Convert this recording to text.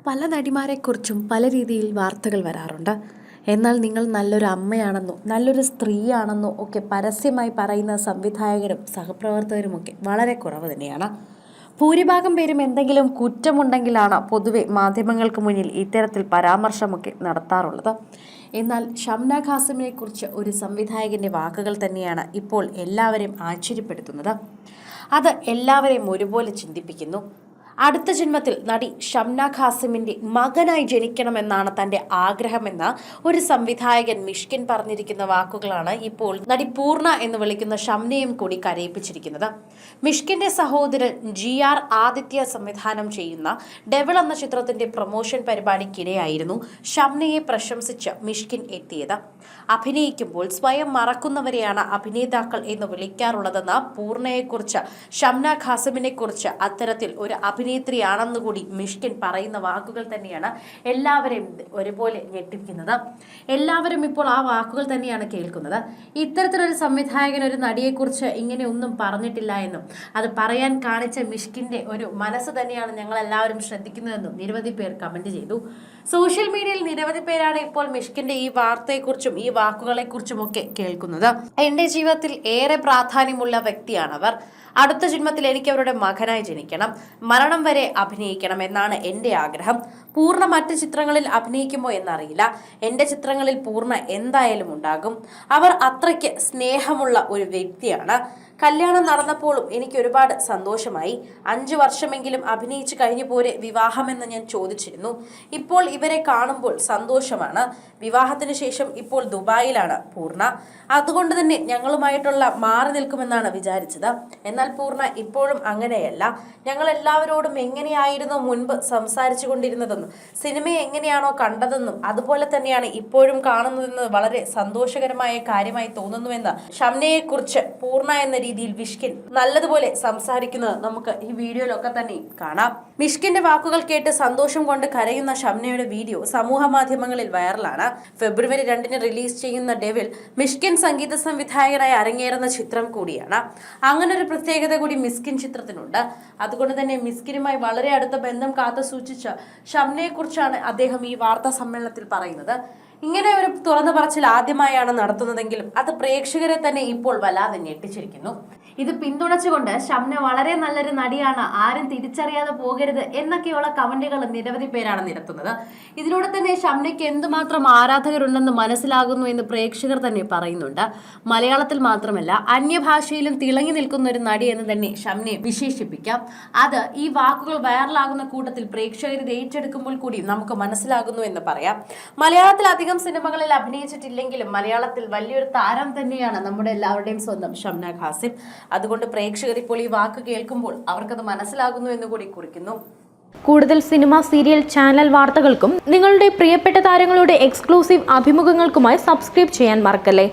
പല നടിമാരെക്കുറിച്ചും പല രീതിയിൽ വാർത്തകൾ വരാറുണ്ട്. എന്നാൽ നിങ്ങൾ നല്ലൊരു അമ്മയാണെന്നോ നല്ലൊരു സ്ത്രീയാണെന്നോ ഒക്കെ പരസ്യമായി പറയുന്ന സംവിധായകരും സഹപ്രവർത്തകരുമൊക്കെ വളരെ കുറവ് തന്നെയാണ്. ഭൂരിഭാഗം പേരും എന്തെങ്കിലും കുറ്റമുണ്ടെങ്കിലാണ് പൊതുവെ മാധ്യമങ്ങൾക്ക് മുന്നിൽ ഇത്തരത്തിൽ പരാമർശമൊക്കെ നടത്താറുള്ളത്. എന്നാൽ ഷംന ഖാസിമിനെ കുറിച്ച് ഒരു സംവിധായകന്റെ വാക്കുകൾ തന്നെയാണ് ഇപ്പോൾ എല്ലാവരെയും ആശ്ചര്യപ്പെടുത്തുന്നത്. അത് എല്ലാവരെയും ഒരുപോലെ ചിന്തിപ്പിക്കുന്നു. അടുത്ത ജന്മത്തിൽ നടി ഷംന ഖാസിമിന്റെ മകനായി ജനിക്കണമെന്നാണ് തന്റെ ആഗ്രഹമെന്ന് ഒരു സംവിധായകൻ മിഷ്കിൻ പറഞ്ഞിരിക്കുന്ന വാക്കുകളാണ് ഇപ്പോൾ നടി പൂർണ്ണ എന്ന് വിളിക്കുന്ന ഷംനയും കൂടി കരയിപ്പിച്ചിരിക്കുന്നത്. മിഷ്കിന്റെ സഹോദരൻ GR ആദിത്യ സംവിധാനം ചെയ്യുന്ന ഡെവിൾ എന്ന ചിത്രത്തിന്റെ പ്രൊമോഷൻ പരിപാടിക്കിടെയായിരുന്നു ഷംനയെ പ്രശംസിച്ച് മിഷ്കിൻ എത്തിയത്. അഭിനയിക്കുമ്പോൾ സ്വയം മറക്കുന്നവരെയാണ് അഭിനേതാക്കൾ എന്ന് വിളിക്കാറുള്ളതെന്ന് പൂർണ്ണയെക്കുറിച്ച് ഷംന ഖാസിമിനെ കുറിച്ച് അത്തരത്തിൽ ഒരു അഭിനേത്രിയാണെന്നുകൂടി മിഷ്കിൻ പറയുന്ന വാക്കുകൾ തന്നെയാണ് എല്ലാവരെയും ഒരുപോലെ ഞെട്ടിപ്പിക്കുന്നത്. എല്ലാവരും ഇപ്പോൾ ആ വാക്കുകൾ തന്നെയാണ് കേൾക്കുന്നത്. ഇത്തരത്തിലൊരു സംവിധായകൻ ഒരു നടിയെക്കുറിച്ച് ഇങ്ങനെ ഒന്നും പറഞ്ഞിട്ടില്ല എന്നും അത് പറയാൻ കാണിച്ച മിഷ്കിന്റെ ഒരു മനസ്സ് തന്നെയാണ് ഞങ്ങൾ എല്ലാവരും ശ്രദ്ധിക്കുന്നതെന്നും നിരവധി പേർ കമന്റ് ചെയ്തു. സോഷ്യൽ മീഡിയയിൽ നിരവധി പേരാണ് ഇപ്പോൾ മിഷ്കിന്റെ ഈ വാർത്തയെക്കുറിച്ചും ഈ വാക്കുകളെക്കുറിച്ചും ഒക്കെ കേൾക്കുന്നത്. എന്റെ ജീവിതത്തിൽ ഏറെ പ്രാധാന്യമുള്ള വ്യക്തിയാണവർ. അടുത്ത ജന്മത്തിൽ എനിക്ക് അവരുടെ മകനായി ജനിക്കണം, മരണം വരെ അഭിനയിക്കണം എന്നാണ് എൻ്റെ ആഗ്രഹം. പൂർണ്ണ മറ്റ് ചിത്രങ്ങളിൽ അഭിനയിക്കുമോ എന്നറിയില്ല. എൻ്റെ ചിത്രങ്ങളിൽ പൂർണ്ണ എന്തായാലും ഉണ്ടാകും. അവർ അത്രയ്ക്ക് സ്നേഹമുള്ള ഒരു വ്യക്തിയാണ്. കല്യാണം നടന്നപ്പോഴും എനിക്ക് ഒരുപാട് സന്തോഷമായി. 5 വർഷമെങ്കിലും അഭിനയിച്ചു കഴിഞ്ഞു പോരെ വിവാഹമെന്ന് ഞാൻ ചോദിച്ചിരുന്നു. ഇപ്പോൾ ഇവരെ കാണുമ്പോൾ സന്തോഷമാണ്. വിവാഹത്തിന് ശേഷം ഇപ്പോൾ ദുബായിലാണ് പൂർണ്ണ. അതുകൊണ്ട് തന്നെ ഞങ്ങളുമായിട്ടുള്ള മാറി നിൽക്കുമെന്നാണ് വിചാരിച്ചത്. എന്നാൽ പൂർണ്ണ ഇപ്പോഴും അങ്ങനെയല്ല. ഞങ്ങൾ എല്ലാവരോടും എങ്ങനെയായിരുന്നു മുൻപ് സംസാരിച്ചു കൊണ്ടിരുന്നതെന്നും സിനിമയെ എങ്ങനെയാണോ കണ്ടതെന്നും അതുപോലെ തന്നെയാണ് ഇപ്പോഴും കാണുന്നതെന്ന് വളരെ സന്തോഷകരമായ കാര്യമായി തോന്നുന്നുവെന്ന് ഷംനയെക്കുറിച്ച് പൂർണ്ണ എന്ന രീതിയിൽ മിഷ്കിൻ നല്ലതുപോലെ സംസാരിക്കുന്നത് നമുക്ക് ഈ വീഡിയോയിലൊക്കെ തന്നെ കാണാം. മിഷ്കിന്റെ വാക്കുകൾ കേട്ട് സന്തോഷം കൊണ്ട് കരയുന്ന ഷംനയുടെ വീഡിയോ സമൂഹ മാധ്യമങ്ങളിൽ വൈറലാണ്. ഫെബ്രുവരി 2 റിലീസ് ചെയ്യുന്ന ഡെവിൾ മിഷ്കിൻ സംഗീത സംവിധായകനായി അരങ്ങേറുന്ന ചിത്രം കൂടിയാണ്. അങ്ങനെ ഒരു പ്രത്യേകത കൂടി മിഷ്കിൻ ചിത്രത്തിനുണ്ട്. അതുകൊണ്ട് തന്നെ മിഷ്കിനുമായി വളരെ അടുത്ത ബന്ധം കാത്തു സൂക്ഷിച്ച ഷംനയെ കുറിച്ചാണ് അദ്ദേഹം ഈ വാർത്താ സമ്മേളനത്തിൽ പറയുന്നത്. ഇങ്ങനെ ഒരു തുറന്നു പറച്ചിൽ ആദ്യമായാണ് നടത്തുന്നതെങ്കിലും അത് പ്രേക്ഷകരെ തന്നെ ഇപ്പോൾ വല്ലാതെ ഞെട്ടിച്ചിരിക്കുന്നു. ഇത് പിന്തുണച്ചുകൊണ്ട് ഷംന വളരെ നല്ലൊരു നടിയാണ്, ആരും തിരിച്ചറിയാതെ പോകരുത് എന്നൊക്കെയുള്ള കമന്റുകൾ നിരവധി പേരാണ് നിരത്തുന്നത്. ഇതിലൂടെ തന്നെ ഷംനയ്ക്ക് എന്തുമാത്രം ആരാധകരുണ്ടെന്ന് മനസ്സിലാകുന്നു എന്ന് പ്രേക്ഷകർ തന്നെ പറയുന്നുണ്ട്. മലയാളത്തിൽ മാത്രമല്ല അന്യഭാഷയിലും തിളങ്ങി നിൽക്കുന്ന ഒരു നടി എന്ന് തന്നെ ഷംനയെ വിശേഷിപ്പിക്കാം. അത് ഈ വാക്കുകൾ വൈറലാകുന്ന കൂട്ടത്തിൽ പ്രേക്ഷകർ ഇത് ഏറ്റെടുക്കുമ്പോൾ കൂടി നമുക്ക് മനസ്സിലാകുന്നു എന്ന് പറയാം. മലയാളത്തിൽ അധികം സിനിമകളിൽ അഭിനയിച്ചിട്ടില്ലെങ്കിലും മലയാളത്തിൽ വലിയൊരു താരം തന്നെയാണ് നമ്മുടെ എല്ലാവരുടെയും സ്വന്തം ഷംന ഖാസിം. അതുകൊണ്ട് പ്രേക്ഷകർ ഇപ്പോൾ ഈ വാക്ക് കേൾക്കുമ്പോൾ അവർക്കത് മനസ്സിലാകുന്നു എന്ന് കൂടി കുറിക്കുന്നു. കൂടുതൽ സിനിമ, സീരിയൽ, ചാനൽ വാർത്തകൾക്കും നിങ്ങളുടെ പ്രിയപ്പെട്ട താരങ്ങളുടെ എക്സ്ക്ലൂസീവ് അഭിമുഖങ്ങൾക്കുമായി സബ്സ്ക്രൈബ് ചെയ്യാൻ മറക്കല്ലേ.